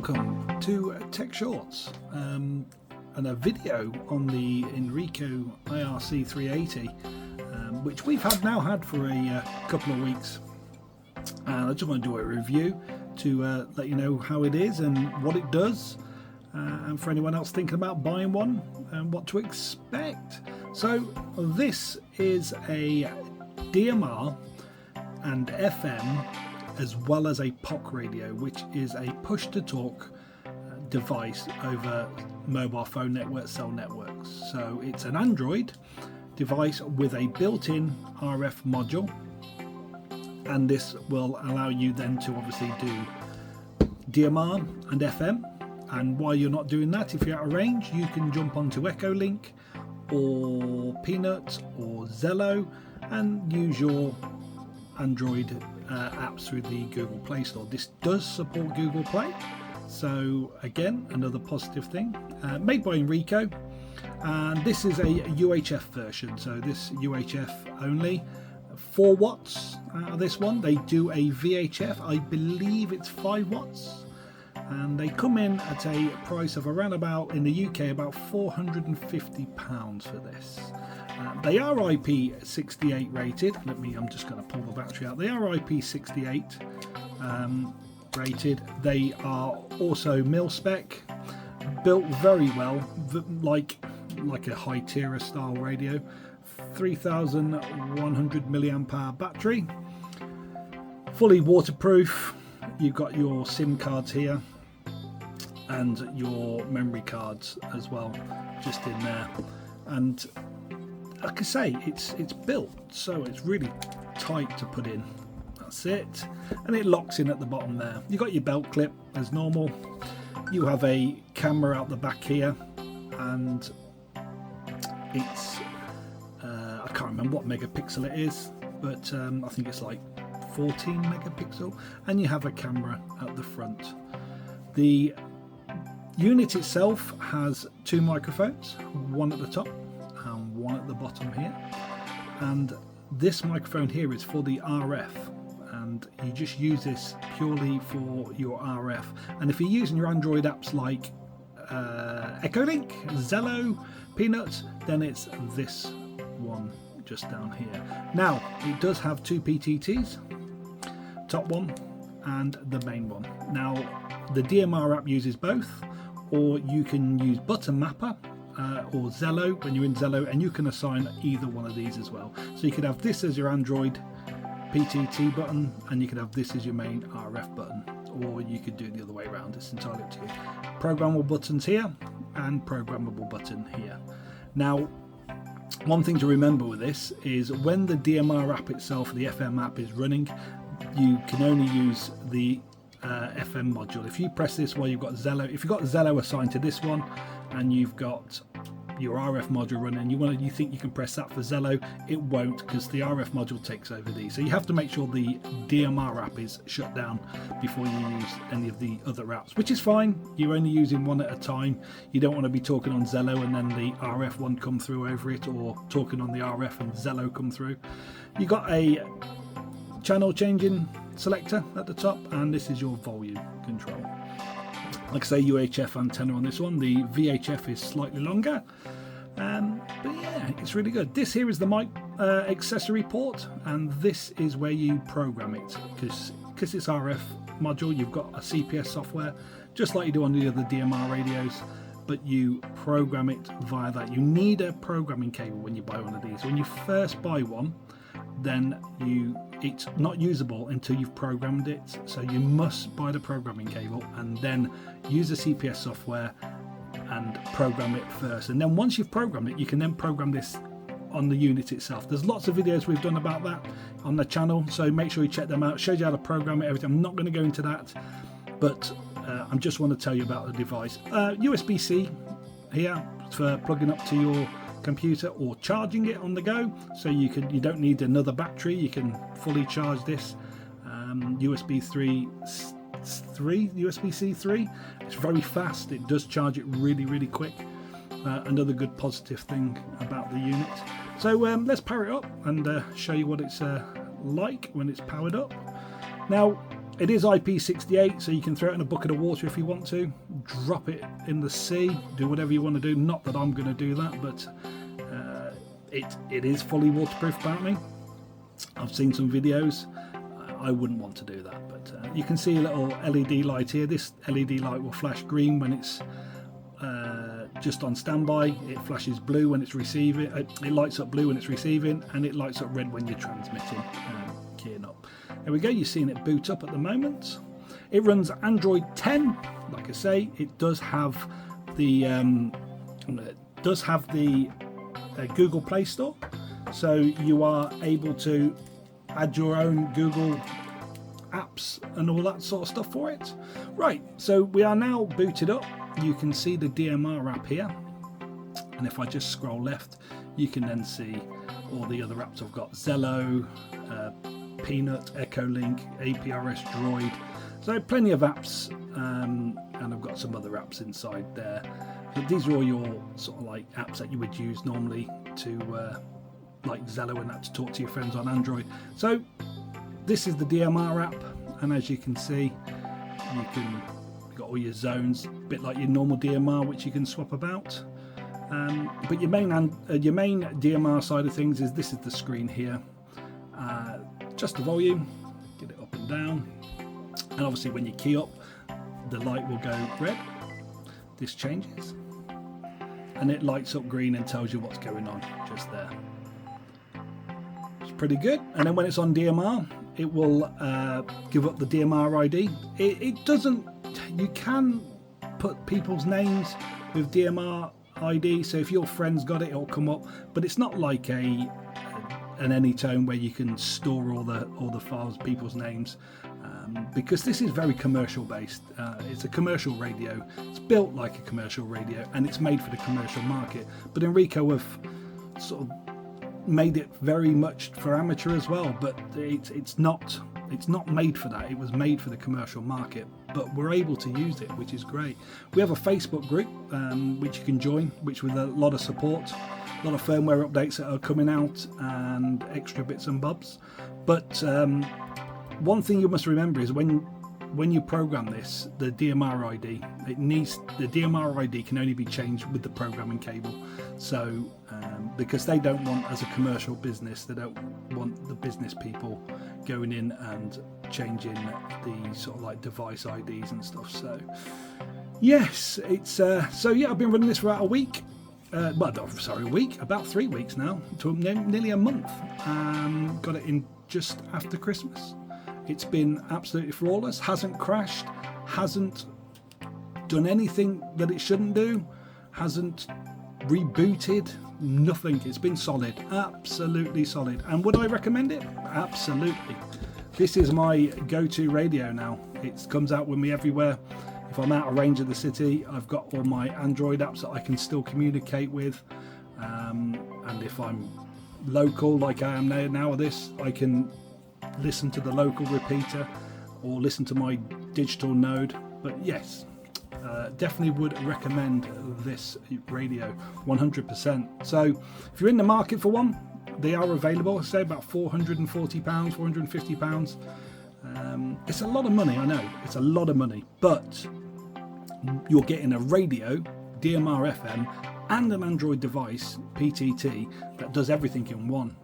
welcome to Tech Shorts and a video on the Inrico IRC380 which we've now had for a couple of weeks. I just want to do a review to let you know how it is and what it does, and for anyone else thinking about buying one and what to expect. So this is a DMR and FM as well as a POC radio, which is a push-to-talk device over mobile phone network cell networks. So it's an Android device with a built-in RF module, and this will allow you then to obviously do DMR and FM. And while you're not doing that, if you're out of range, you can jump onto Echolink or Peanut or Zello and use your Android apps through the Google Play Store. This does support Google Play, so again, another positive thing. Made by Enrico, and this is a UHF version, so this UHF only 4 watts out of this one. They do a VHF, I believe it's 5 watts, and they come in at a price of around about, in the UK, about £450 for this. They are IP68 rated. I'm just going to pull the battery out. They are IP68 rated. They are also mil spec, built very well, like a high tier style radio. 3100 milliamp hour battery, fully waterproof. You've got your SIM cards here and your memory cards as well, just in there. And like I say, it's built so it's really tight to put in. That's it, and it locks in at the bottom there. You've got your belt clip as normal. You have a camera out the back here, and it's I can't remember what megapixel it is, but I think it's like 14 megapixel, and you have a camera at the front. The unit itself has 2 microphones, one at the top and one at the bottom here, and this microphone here is for the RF, and you just use this purely for your RF. And if you're using your Android apps like Echolink, Zello, Peanut, then it's this one just down here. Now it does have 2 PTTs, top one and the main one. Now the DMR app uses both, or you can use Button Mapper or Zello when you're in Zello, and you can assign either one of these as well. So you could have this as your Android PTT button, and you could have this as your main RF button, or you could do it the other way around. It's entirely up to you. Programmable buttons here and programmable button here. Now, one thing to remember with this is when the DMR app itself, the FM app, is running, you can only use the FM module. If you press this while you've got Zello, if you've got Zello assigned to this one and you've got your RF module running and you think you can press that for Zello, it won't, because the RF module takes over these. So you have to make sure the DMR app is shut down before you use any of the other apps, which is fine. You're only using one at a time. You don't want to be talking on Zello and then the RF one come through over it, or talking on the RF and Zello come through. You got a channel changing selector at the top, and this is your volume control. Like I say, UHF antenna on this one. The VHF is slightly longer, but yeah, it's really good. This here is the mic accessory port, and this is where you program it, because it's RF module. You've got a CPS software just like you do on the other DMR radios, but you program it via that. You need a programming cable when you buy one of these. When you first buy one, then it's not usable until you've programmed it. So you must buy the programming cable and then use the CPS software and program it first. And then once you've programmed it, you can then program this on the unit itself. There's lots of videos we've done about that on the channel, so make sure you check them out. It shows you how to program it, everything. I'm not going to go into that, but I just want to tell you about the device. USB-C here for plugging up to your computer or charging it on the go, so you don't need another battery. You can fully charge this. USB-C 3. It's very fast. It does charge it really quick. Another good positive thing about the unit. So let's power it up and show you what it's like when it's powered up. Now, It is IP68, so you can throw it in a bucket of water if you want to, drop it in the sea, do whatever you want to do. Not that I'm going to do that, but it is fully waterproof apparently. I've seen some videos. I wouldn't want to do that, but you can see a little LED light here. This LED light will flash green when it's just on standby. It flashes blue when it's receiving. It lights up blue when it's receiving, and it lights up red when you're transmitting, keying up. There we go. You're seeing it boot up at the moment. It runs Android 10. Like I say, it does have the Google Play Store, so you are able to add your own Google apps and all that sort of stuff for it. Right, so we are now booted up. You can see the DMR app here, and if I just scroll left, you can then see all the other apps I've got: Zello, Peanut, Echolink, APRS Droid. So plenty of apps, and I've got some other apps inside there. But these are all your sort of like apps that you would use normally to like Zello and that, to talk to your friends on Android. So this is the DMR app, and as you can see, you've got all your zones, a bit like your normal DMR, which you can swap about. But your main DMR side of things is this is the screen here. Just the volume, get it up and down, and obviously when you key up, the light will go red. This changes, and it lights up green and tells you what's going on just there. It's pretty good. And then when it's on DMR, it will give up the DMR ID. It doesn't. You can put people's names with DMR ID, so if your friend's got it, it'll come up. But it's not like an Anytone where you can store all the files, people's names, because this is very commercial based. It's a commercial radio. It's built like a commercial radio, and it's made for the commercial market. But Inrico have sort of made it very much for amateur as well. But it's not made for that. It was made for the commercial market. But we're able to use it, which is great. We have a Facebook group which you can join, which with a lot of support. A lot of firmware updates that are coming out and extra bits and bobs. But one thing you must remember is when you program this, the DMR ID, the DMR ID can only be changed with the programming cable. So because they don't want, as a commercial business, they don't want the business people going in and changing the sort of like device IDs and stuff. So yes, it's so yeah, I've been running this for about a week. About 3 weeks now, to nearly a month. Got it in just after Christmas. It's been absolutely flawless, hasn't crashed, hasn't done anything that it shouldn't do, hasn't rebooted, nothing. It's been solid, absolutely solid. And would I recommend it? Absolutely. This is my go-to radio now. It comes out with me everywhere. If I'm out of range of the city, I've got all my Android apps that I can still communicate with, and if I'm local like I am now with this, I can listen to the local repeater or listen to my digital node. But yes, definitely would recommend this radio 100%. So if you're in the market for one, they are available. Say about £440, £450. It's a lot of money, I know, it's a lot of money, but you're getting a radio, DMR FM, and an Android device, PTT, that does everything in one.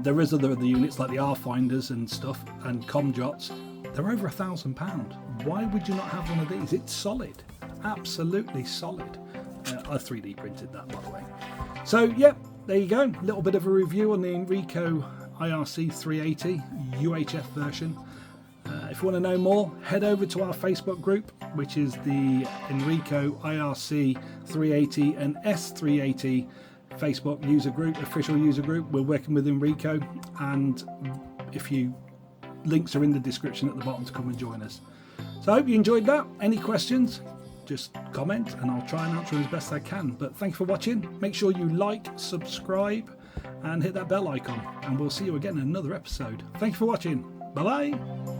There is other units like the R-Finders and stuff, and ComJots. They're over £1,000. Why would you not have one of these? It's solid, absolutely solid. I 3D printed that, by the way. So yeah, there you go, a little bit of a review on the Inrico IRC380 UHF version. If you want to know more, head over to our Facebook group, which is the Inrico IRC380 and S380 Facebook user group, official user group. We're working with Inrico, and links are in the description at the bottom to come and join us. So I hope you enjoyed that. Any questions, just comment and I'll try and answer as best I can. But thank you for watching. Make sure you like, subscribe and hit that bell icon, and we'll see you again in another episode. Thank you for watching. Bye bye.